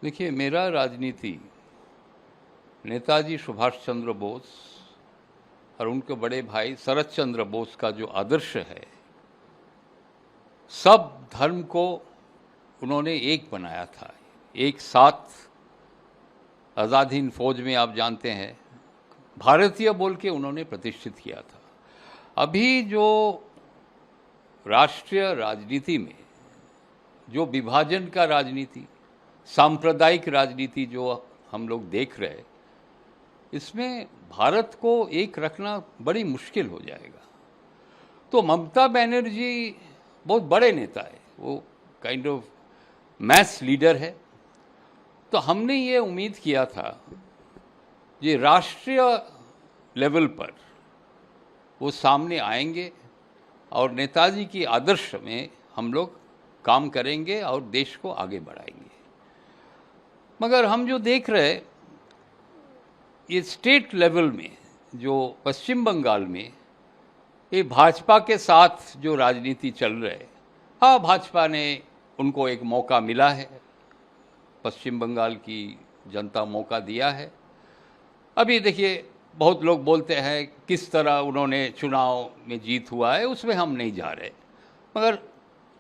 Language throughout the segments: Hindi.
देखिए, मेरा राजनीति नेताजी सुभाष चंद्र बोस और उनके बड़े भाई शरद चंद्र बोस का जो आदर्श है, सब धर्म को उन्होंने एक बनाया था। एक साथ आज़ाद हिंद फौज में आप जानते हैं भारतीय बोल के उन्होंने प्रतिष्ठित किया था। अभी जो राष्ट्रीय राजनीति में जो विभाजन का राजनीति, सांप्रदायिक राजनीति जो हम लोग देख रहे हैं, इसमें भारत को एक रखना बड़ी मुश्किल हो जाएगा। तो ममता बनर्जी बहुत बड़े नेता है, वो काइंड ऑफ मैस लीडर है। तो हमने ये उम्मीद किया था ये राष्ट्रीय लेवल पर वो सामने आएंगे और नेताजी की आदर्श में हम लोग काम करेंगे और देश को आगे बढ़ाएंगे। मगर हम जो देख रहे हैं ये स्टेट लेवल में, जो पश्चिम बंगाल में ये भाजपा के साथ जो राजनीति चल रही है, हाँ, भाजपा ने उनको एक मौका मिला है, पश्चिम बंगाल की जनता मौका दिया है। अभी देखिए, बहुत लोग बोलते हैं किस तरह उन्होंने चुनाव में जीत हुआ है, उसमें हम नहीं जा रहे, मगर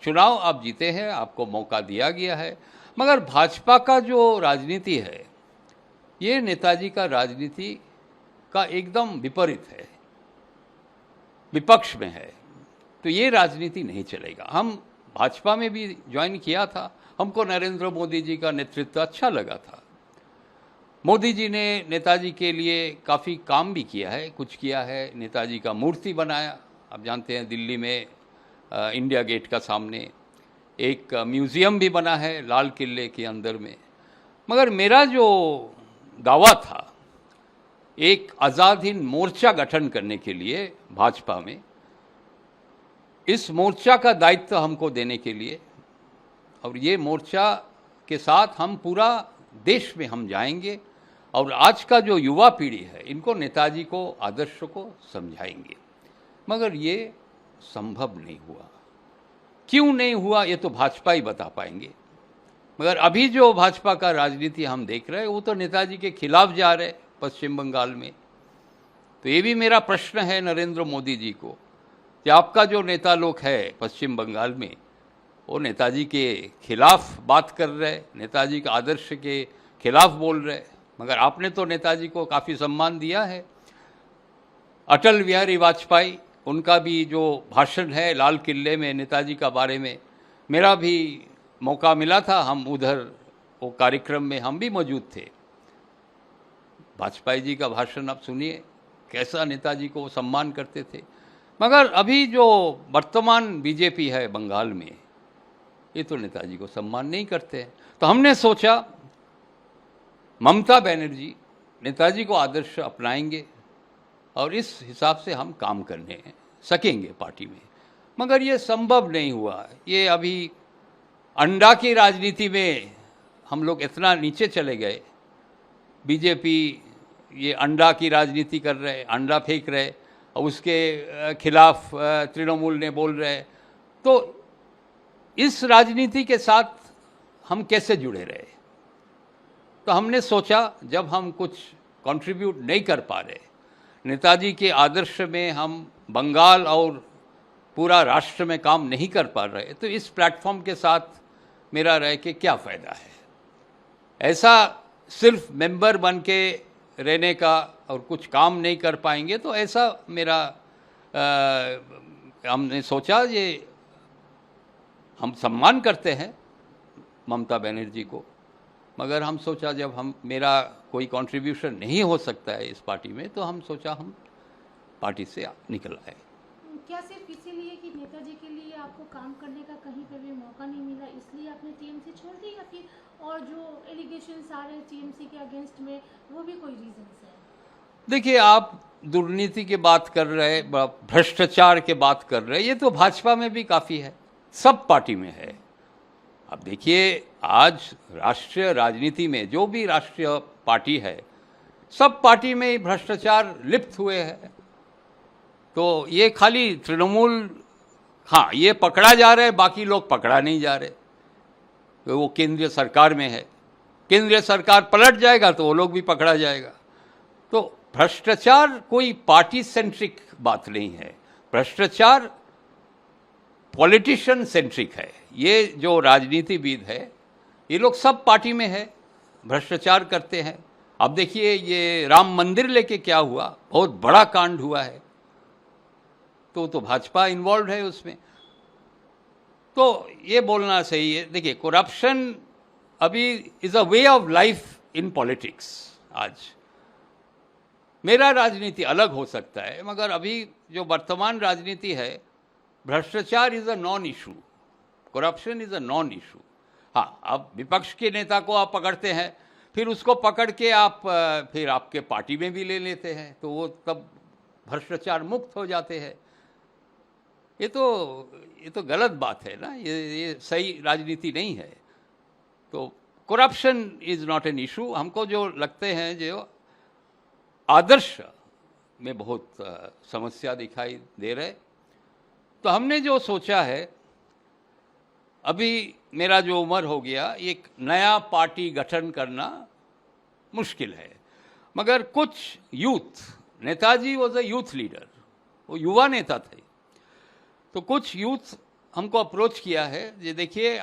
चुनाव आप जीते हैं, आपको मौका दिया गया है। मगर भाजपा का जो राजनीति है ये नेताजी का राजनीति का एकदम विपरीत है, विपक्ष में है। तो ये राजनीति नहीं चलेगा। हम भाजपा में भी ज्वाइन किया था, हमको नरेंद्र मोदी जी का नेतृत्व अच्छा लगा था। मोदी जी ने नेताजी के लिए काफ़ी काम भी किया है, कुछ किया है। नेताजी का मूर्ति बनाया, आप जानते हैं दिल्ली में इंडिया गेट का सामने एक म्यूज़ियम भी बना है लाल किले के अंदर में। मगर मेरा जो दावा था एक आज़ाद हिंद मोर्चा गठन करने के लिए भाजपा में, इस मोर्चा का दायित्व हमको देने के लिए, और ये मोर्चा के साथ हम पूरा देश में हम जाएंगे और आज का जो युवा पीढ़ी है इनको नेताजी को आदर्श को समझाएंगे। मगर ये संभव नहीं हुआ। क्यों नहीं हुआ ये तो भाजपा ही बता पाएंगे। मगर अभी जो भाजपा का राजनीति हम देख रहे हैं वो तो नेताजी के खिलाफ जा रहे पश्चिम बंगाल में। तो ये भी मेरा प्रश्न है नरेंद्र मोदी जी को कि आपका जो नेता लोग है पश्चिम बंगाल में वो नेताजी के खिलाफ बात कर रहे, नेताजी के आदर्श के खिलाफ बोल रहे, मगर आपने तो नेताजी को काफ़ी सम्मान दिया है। अटल बिहारी वाजपेयी, उनका भी जो भाषण है लाल किले में नेताजी का बारे में, मेरा भी मौका मिला था, हम उधर वो कार्यक्रम में हम भी मौजूद थे। वाजपेयी जी का भाषण आप सुनिए, कैसा नेताजी को सम्मान करते थे। मगर अभी जो वर्तमान बीजेपी है बंगाल में, ये तो नेताजी को सम्मान नहीं करते हैं। तो हमने सोचा ममता बनर्जी नेताजी को आदर्श अपनाएंगे और इस हिसाब से हम काम करने सकेंगे पार्टी में। मगर ये संभव नहीं हुआ। ये अभी अंडा की राजनीति में हम लोग इतना नीचे चले गए। बीजेपी ये अंडा की राजनीति कर रहे, अंडा फेंक रहे और उसके खिलाफ तृणमूल ने बोल रहे। तो इस राजनीति के साथ हम कैसे जुड़े रहे? तो हमने सोचा जब हम कुछ कंट्रीब्यूट नहीं कर पा रहे, नेताजी के आदर्श में हम बंगाल और पूरा राष्ट्र में काम नहीं कर पा रहे, तो इस प्लेटफॉर्म के साथ मेरा रह के क्या फ़ायदा है? ऐसा सिर्फ मेंबर बन के रहने का और कुछ काम नहीं कर पाएंगे, तो ऐसा मेरा हमने सोचा ये हम सम्मान करते हैं ममता बनर्जी को, मगर हम सोचा जब हम मेरा कोई कंट्रीब्यूशन नहीं हो सकता है इस पार्टी में, तो हम सोचा हम पार्टी से निकल आए। क्या सिर्फ इसीलिए कि नेताजी के लिए आपको काम करने का कहीं पर भी मौका नहीं मिला, इसलिए आपने टीएमसी छोड़ दी, या फिर और जो एलिगेशंस आ रहे हैं टीएमसी के अगेंस्ट में वो भी कोई रीजंस है? देखिए, आप दुर्नीति की बात कर रहे, भ्रष्टाचार की बात कर रहे, ये तो भाजपा में भी काफ़ी है, सब पार्टी में है। अब देखिए, आज राष्ट्रीय राजनीति में जो भी राष्ट्रीय पार्टी है, सब पार्टी में भ्रष्टाचार लिप्त हुए हैं। तो ये खाली तृणमूल, हाँ, ये पकड़ा जा रहा है, बाकी लोग पकड़ा नहीं जा रहे। तो वो केंद्रीय सरकार में है, केंद्रीय सरकार पलट जाएगा तो वो लोग भी पकड़ा जाएगा। तो भ्रष्टाचार कोई पार्टी सेंट्रिक बात नहीं है, भ्रष्टाचार पॉलिटिशियन सेंट्रिक है। ये जो राजनीतिविद है ये लोग सब पार्टी में है, भ्रष्टाचार करते हैं। अब देखिए ये राम मंदिर लेके क्या हुआ, बहुत बड़ा कांड हुआ है, तो भाजपा इन्वॉल्व है उसमें। तो ये बोलना सही है। देखिए करप्शन अभी is a way of life in politics. आज मेरा राजनीति अलग हो सकता है, मगर अभी जो वर्तमान राजनीति है, भ्रष्टाचार is a non issue, corruption is a non issue. हाँ, अब विपक्ष के नेता को आप पकड़ते हैं, फिर उसको पकड़ के आप फिर आपके पार्टी में भी ले लेते हैं, तो वो तब भ्रष्टाचार मुक्त हो जाते हैं। ये तो गलत बात है ना, ये सही राजनीति नहीं है। तो corruption is not an issue. हमको जो लगते हैं जो आदर्श में बहुत समस्या दिखाई दे रहे, तो हमने जो सोचा है, अभी मेरा जो उम्र हो गया, एक नया पार्टी गठन करना मुश्किल है, मगर कुछ youth, Netaji was a youth leader, वो युवा नेता थे, तो कुछ यूथ हमको अप्रोच किया है, ये देखिए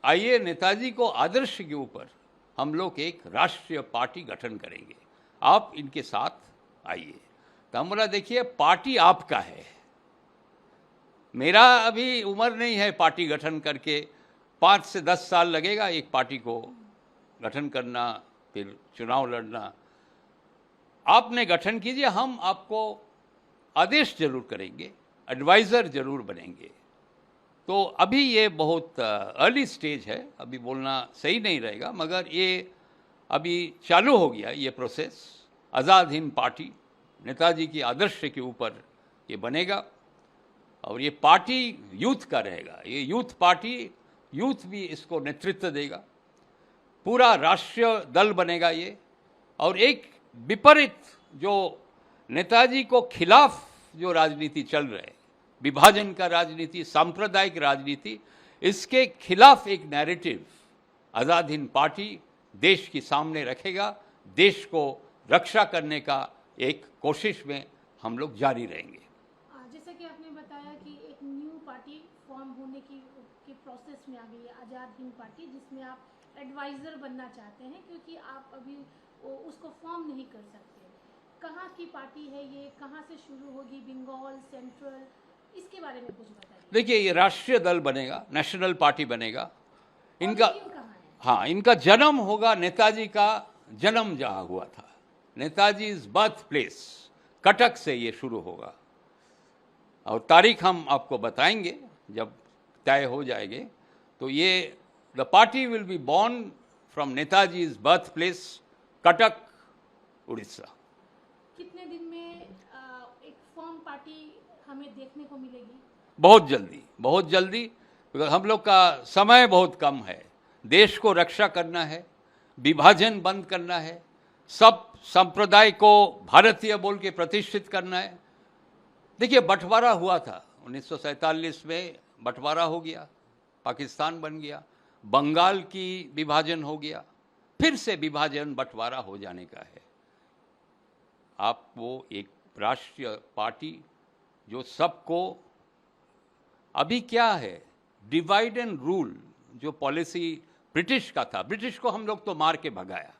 आइए नेताजी को आदर्श के ऊपर हम लोग एक राष्ट्रीय पार्टी गठन करेंगे, आप इनके साथ आइए। तो हम बोला देखिए पार्टी आपका है, मेरा अभी उम्र नहीं है पार्टी गठन करके, 5 से 10 साल लगेगा एक पार्टी को गठन करना, फिर चुनाव लड़ना। आपने गठन कीजिए, हम आपको आदेश जरूर करेंगे, एडवाइज़र जरूर बनेंगे। तो अभी ये बहुत अर्ली स्टेज है, अभी बोलना सही नहीं रहेगा, मगर ये अभी चालू हो गया ये प्रोसेस। आज़ाद हिंद पार्टी नेताजी की आदर्श के ऊपर ये बनेगा, और ये पार्टी यूथ का रहेगा, ये यूथ पार्टी, यूथ भी इसको नेतृत्व देगा, पूरा राष्ट्रीय दल बनेगा ये। और एक विपरीत जो नेताजी को खिलाफ जो राजनीति चल रहे, विभाजन का राजनीति, सांप्रदायिक राजनीति, इसके खिलाफ एक नैरेटिव आज़ाद हिंद पार्टी देश के सामने रखेगा, देश को रक्षा करने का एक कोशिश में हम लोग जारी रहेंगे। जैसा कि आपने बताया कि एक न्यू पार्टी फॉर्म होने की प्रोसेस में आ गई है आज़ाद हिंद पार्टी, जिसमें आप एडवाइज़र बनना चाहते हैं, क्योंकि आप अभी उसको फॉर्म नहीं कर सकते। कहाँ की पार्टी है ये, कहाँ से शुरू होगी, बंगाल, सेंट्रल, इसके बारे में कुछ बताइए। देखिए ये राष्ट्रीय दल बनेगा, नेशनल पार्टी बनेगा। इनका कहाँ है? हाँ, इनका जन्म होगा, नेताजी का जन्म जहाँ हुआ था, Netaji is birth place, Cuttack से ये शुरू होगा, और तारीख हम आपको बताएंगे जब तय हो जाएंगे। तो ये the party will be born from Netaji is birth place, Cuttack, Orissa. कितने दिन में एक फॉर्म पार्टी हमें देखने को मिलेगी? बहुत जल्दी, बहुत जल्दी, क्योंकि हम लोग का समय बहुत कम है। देश को रक्षा करना है, विभाजन बंद करना है, सब संप्रदाय को भारतीय बोल के प्रतिष्ठित करना है। देखिए बंटवारा हुआ था 1947 में, बंटवारा हो गया, पाकिस्तान बन गया, बंगाल की विभाजन हो गया, फिर से विभाजन बंटवारा हो जाने का है। आप वो एक राष्ट्रीय पार्टी जो सबको, अभी क्या है डिवाइड एंड रूल जो पॉलिसी ब्रिटिश का था, ब्रिटिश को हम लोग तो मार के भगाया।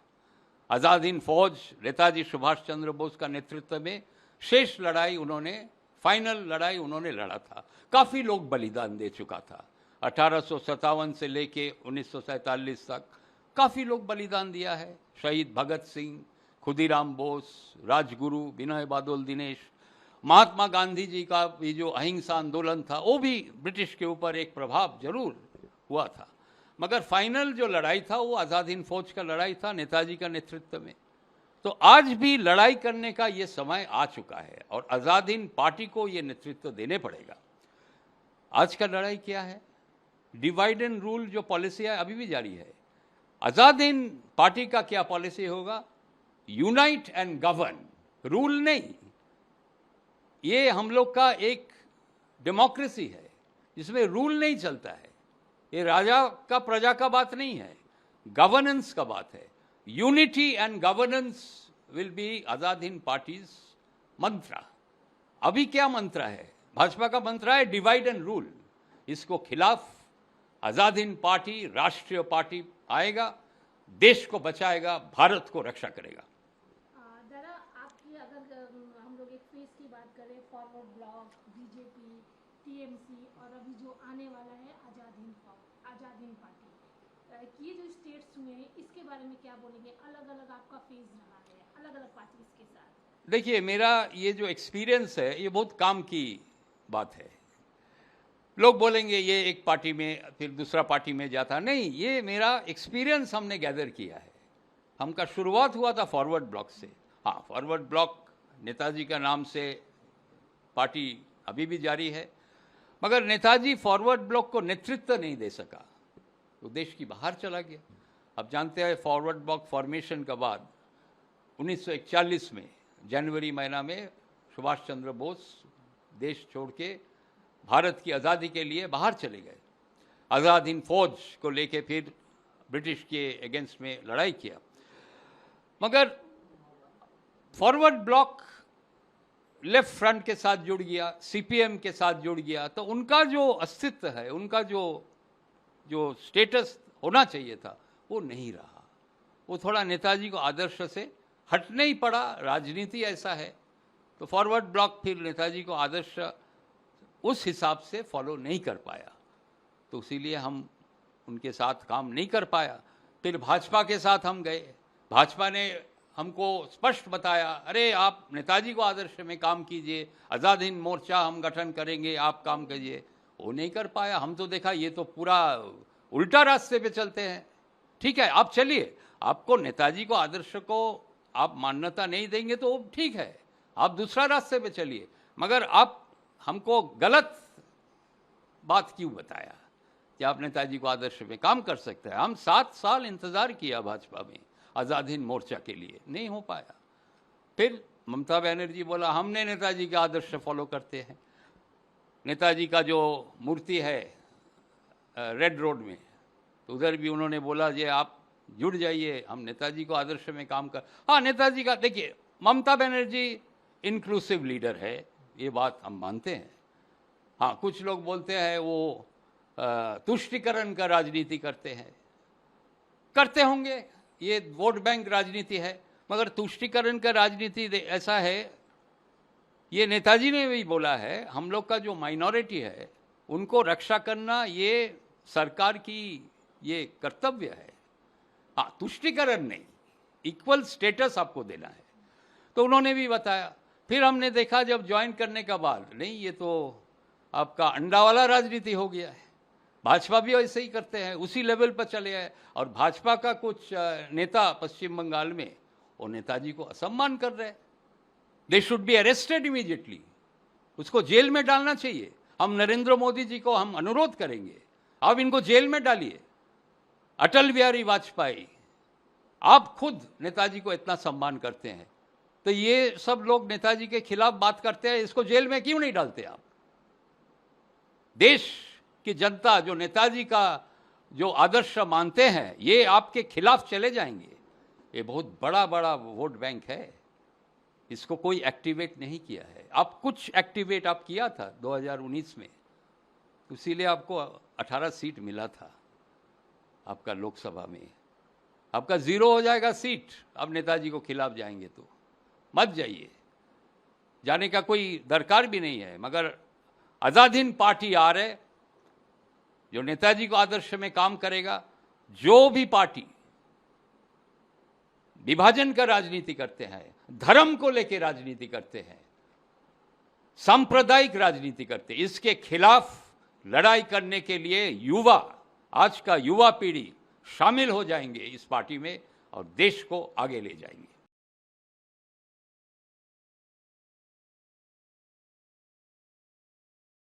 आज़ाद हिंद फौज नेताजी सुभाष चंद्र बोस का नेतृत्व में शेष लड़ाई उन्होंने, फाइनल लड़ाई उन्होंने लड़ा था, काफ़ी लोग बलिदान दे चुका था। 1857 से लेके 1947 तक काफ़ी लोग बलिदान दिया है। शहीद भगत सिंह, खुदीराम बोस, राजगुरु, विनय बादल दिनेश, महात्मा गांधी जी का भी जो अहिंसा आंदोलन था, वो भी ब्रिटिश के ऊपर एक प्रभाव जरूर हुआ था, मगर फाइनल जो लड़ाई था वो आज़ाद हिंद फौज का लड़ाई था, नेताजी का नेतृत्व में। तो आज भी लड़ाई करने का ये समय आ चुका है, और आज़ाद हिंद पार्टी को ये नेतृत्व देने पड़ेगा। आज का लड़ाई क्या है, डिवाइड एंड रूल जो पॉलिसी है अभी भी जारी है। आज़ाद हिंद पार्टी का क्या पॉलिसी होगा, यूनाइट एंड गवर्न, रूल नहीं। ये हम लोग का एक डेमोक्रेसी है जिसमें रूल नहीं चलता है, ये राजा का प्रजा का बात नहीं है, गवर्नेंस का बात है। Unity and governance will be Azad Hind party's mantra. अभी क्या मंत्रा है? भाजपा का मंत्रा है डिवाइड एंड रूल। इसको खिलाफ आजाद हिंद पार्टी राष्ट्रीय पार्टी आएगा, देश को बचाएगा, भारत को रक्षा करेगा। दादा, आपकी अगर हम लोग एक फेज की बात करें, फॉरवर्ड ब्लॉक, बीजेपी, टीएमसी और अभी जो आने वाला है आजाद हिंद पार्टी, ये जो स्टेट्स हुए हैं इसके बारे में क्या बोलेंगे? अलग अलग आपका फेज रहा है अलग अलग पार्टीज के साथ। देखिए, मेरा ये जो एक्सपीरियंस है ये बहुत काम की बात है। लोग बोलेंगे ये एक पार्टी में फिर दूसरा पार्टी में जाता, नहीं, ये मेरा एक्सपीरियंस हमने गैदर किया है। हमका शुरुआत हुआ था फॉरवर्ड ब्लॉक से। हाँ, फॉरवर्ड ब्लॉक नेताजी का नाम से पार्टी अभी भी जारी है, मगर नेताजी फॉरवर्ड ब्लॉक को नेतृत्व नहीं दे सका, तो देश की बाहर चला गया। अब जानते हैं फॉरवर्ड ब्लॉक फॉर्मेशन के बाद 1941 में जनवरी महीना में सुभाष चंद्र बोस देश छोड़ के भारत की आज़ादी के लिए बाहर चले गए। आज़ाद हिंद फौज को लेके फिर ब्रिटिश के अगेंस्ट में लड़ाई किया, मगर फॉरवर्ड ब्लॉक लेफ्ट फ्रंट के साथ जुड़ गया, सीपीएम के साथ जुड़ गया, तो उनका जो अस्तित्व है, उनका जो स्टेटस होना चाहिए था वो नहीं रहा। वो थोड़ा नेताजी को आदर्श से हटने ही पड़ा। राजनीति ऐसा है, तो फॉरवर्ड ब्लॉक फिर नेताजी को आदर्श उस हिसाब से फॉलो नहीं कर पाया, तो इसीलिए हम उनके साथ काम नहीं कर पाया। फिर भाजपा के साथ हम गए, भाजपा ने हमको स्पष्ट बताया, अरे आप नेताजी को आदर्श में काम कीजिए, आज़ाद हिंद मोर्चा हम गठन करेंगे, आप काम कीजिए। वो नहीं कर पाया। हम तो देखा ये तो पूरा उल्टा रास्ते पे चलते हैं। ठीक है, आप चलिए, आपको नेताजी को आदर्श को आप मान्यता नहीं देंगे तो ठीक है, आप दूसरा रास्ते पे चलिए, मगर आप हमको गलत बात क्यों बताया कि आप नेताजी को आदर्श में काम कर सकते हैं। हम 7 साल इंतज़ार किया भाजपा में आज़ाद हिंद मोर्चा के लिए, नहीं हो पाया। फिर ममता बनर्जी बोला हमने नेताजी के आदर्श फॉलो करते हैं। नेताजी का जो मूर्ति है रेड रोड में, तो उधर भी उन्होंने बोला जे आप जुड़ जाइए, हम नेताजी को आदर्श में काम कर। हाँ, नेताजी का देखिए, ममता बनर्जी इंक्लूसिव लीडर है, ये बात हम मानते हैं। हाँ, कुछ लोग बोलते हैं वो तुष्टीकरण का राजनीति करते हैं, करते होंगे, ये वोट बैंक राजनीति है, मगर तुष्टीकरण का राजनीति ऐसा है, ये नेताजी ने भी बोला है, हम लोग का जो माइनॉरिटी है उनको रक्षा करना ये सरकार की ये कर्तव्य है। हाँ, तुष्टीकरण नहीं, इक्वल स्टेटस आपको देना है, तो उन्होंने भी बताया। फिर हमने देखा जब ज्वाइन करने का बाद, नहीं ये तो आपका अंडा वाला राजनीति हो गया है। भाजपा भी ऐसे ही करते हैं, उसी लेवल पर चले आए। और भाजपा का कुछ नेता पश्चिम बंगाल में वो नेताजी को असम्मान कर रहे हैं। They should be arrested immediately, उसको जेल में डालना चाहिए। हम नरेंद्र मोदी जी को हम अनुरोध करेंगे, आप इनको जेल में डालिए। अटल बिहारी वाजपेयी, आप खुद नेताजी को इतना सम्मान करते हैं, तो ये सब लोग नेताजी के खिलाफ बात करते हैं, इसको जेल में क्यों नहीं डालते आप? देश की जनता जो नेताजी का जो आदर्श मानते हैं, ये आपके खिलाफ चले जाएंगे। ये बहुत बड़ा बड़ा वोट बैंक है, इसको कोई एक्टिवेट नहीं किया है। आप कुछ एक्टिवेट आप किया था 2019 में, इसीलिए आपको 18 सीट मिला था आपका लोकसभा में। आपका 0 हो जाएगा सीट, अब नेताजी को खिलाफ जाएंगे तो मत जाइए, जाने का कोई दरकार भी नहीं है। मगर आज़ाद हिंद पार्टी आ रहे, जो नेताजी को आदर्श में काम करेगा। जो भी पार्टी विभाजन का राजनीति करते हैं, धर्म को लेकर राजनीति करते हैं, सांप्रदायिक राजनीति करते हैं, इसके खिलाफ लड़ाई करने के लिए युवा, आज का युवा पीढ़ी शामिल हो जाएंगे इस पार्टी में और देश को आगे ले जाएंगे।